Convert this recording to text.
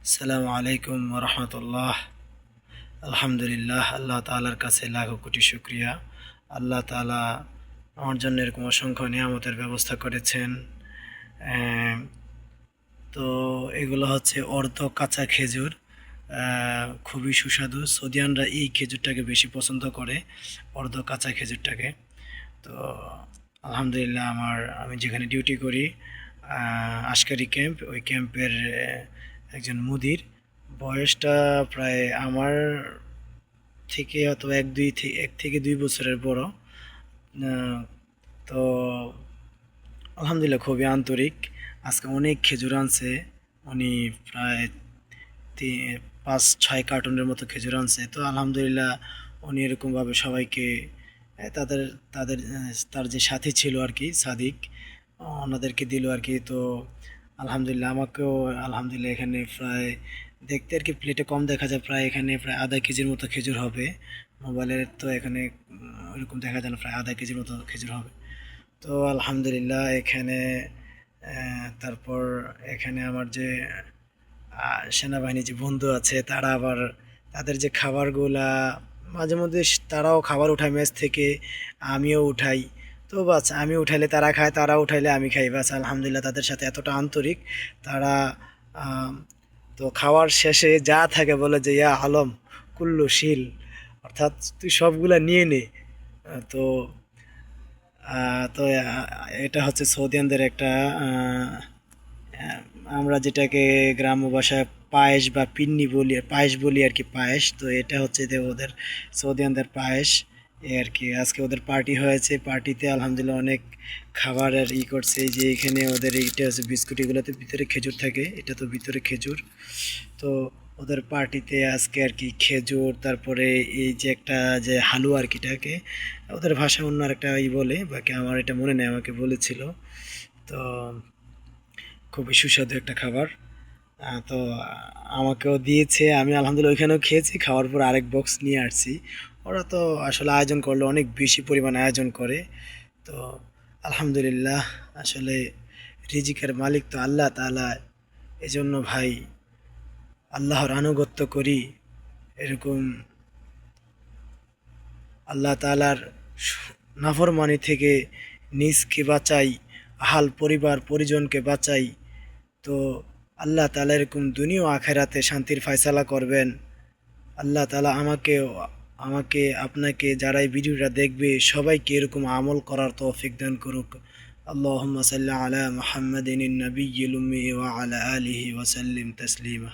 আসসালামু আলাইকুম রহমতুল্লাহ। আলহামদুলিল্লাহ, আল্লাহ তাআলার কাছে লাখো কোটি শুক্রিয়া। আল্লাহ তাআলা আমার জন্য এরকম অসংখ্য নিয়ামতের ব্যবস্থা করেছেন। আহ, তো এগুলো হচ্ছে অর্ধ কাঁচা খেজুর, খুবই সুস্বাদু। সৌদিয়ানরা এই খেজুরটাকে বেশি পছন্দ করে, অর্ধ কাঁচা খেজুরটাকে। তো আলহামদুলিল্লাহ, আমি যেখানে ডিউটি করি, আশকারি ক্যাম্প, ওই ক্যাম্পের একজন মুদির, বয়সটা প্রায় আমার থেকে হয়তো 1 থেকে 2 বছরের বড়। আহ, তো আলহামদুলিল্লাহ খুবই আন্তরিক। আজকে অনেক খেজুর আনছে উনি, প্রায় 5-6 কার্টুনের মতো খেজুর আনছে। তো আলহামদুলিল্লাহ উনি এরকমভাবে সবাইকে, তাদের তাদের তার যে সাথী ছিল আর কি, সাদিক, ওনাদেরকে দিল আর কি। তো আলহামদুলিল্লাহ আমাকেও, আলহামদুলিল্লাহ এখানে প্রায়, দেখতে আর কি প্লেটে কম দেখা যায়, প্রায় এখানে প্রায় আধা কেজির মতো খেজুর হবে। মোবাইলের তো এখানে ওইরকম দেখা যায় না, প্রায় আধা কেজির মতো খেজুর হবে। তো আলহামদুলিল্লাহ এখানে তারপর এখানে আমার যে সেনাবাহিনী যে বন্ধু আছে, তারা আবার তাদের যে খাবারগুলা মাঝে মধ্যে তারাও খাবার উঠায় মেস থেকে, আমিও উঠাই। তো বাস, আমি উঠাইলে তারা খায়, তারা উঠাইলে আমি খাই। বাস আলহামদুলিল্লাহ তাদের সাথে এতটা আন্তরিক তারা। আম, তো খাওয়ার শেষে যা থাকে বলে যে ইয়া আলম কুল্লু শিল, অর্থাৎ তুই সবগুলা নিয়ে নে। তো এটা হচ্ছে সৌদিয়ানদের একটা, আহ, আমরা যেটাকে গ্রাম্য ভাষায় পায়েস বা পিন্নি বলি, পায়েস বলি আর কি, পায়েস। তো এটা হচ্ছে যে ওদের সৌদিয়ানদের পায়েস। এই আর কি, আজকে ওদের পার্টি হয়েছে, পার্টিতে আলহামদুলিল্লাহ অনেক খাবারের করছে। এই যে এখানে ওদের এইটা হচ্ছে বিস্কুট, এগুলোতে ভিতরে খেজুর থাকে, এটা তো ভিতরে খেজুর। তো ওদের পার্টিতে আজকে আর কি খেজুর, তারপরে এই যে একটা যে হালুয়া আর কি, এটাকে ওদের ভাষায় অন্য একটা বলে, বাকি আমার এটা মনে নেই, আমাকে বলেছিল। তো খুবই সুস্বাদু একটা খাবার। তো আমাকেও দিয়েছে, আমি আলহামদুলিল্লাহ ওইখানেও খেয়েছি, খাওয়ার পর আরেক বক্স নিয়ে আসছি। ওরা তো আসলে আয়োজন করলে অনেক বেশি পরিমাণ আয়োজন করে। তো আলহামদুলিল্লাহ, আসলে রিজিকের মালিক তো আল্লাহ তাআলা। এজন্য ভাই আল্লাহর আনুগত্য করি, এরকম আল্লাহ তাআলার নাফরমানি থেকে নিজকে বাঁচাই, আহাল পরিবার পরিজনকে বাঁচাই। তো আল্লাহ তাআলা এরকম দুনিয়া ও আখেরাতে শান্তির ফয়সালা করবেন। আল্লাহ তাআলা আমাকে আপনাকে, যারা এই ভিডিওটা দেখবে, সবাইকে এরকম আমল করার তৌফিক দান করুক। আল্লাহুম্মা সাল্লি আলা মুহাম্মাদিন নবিয়্যিল উম্মি ওয়া আলা আলিহি ওয়া সাল্লিম তাসলিমা।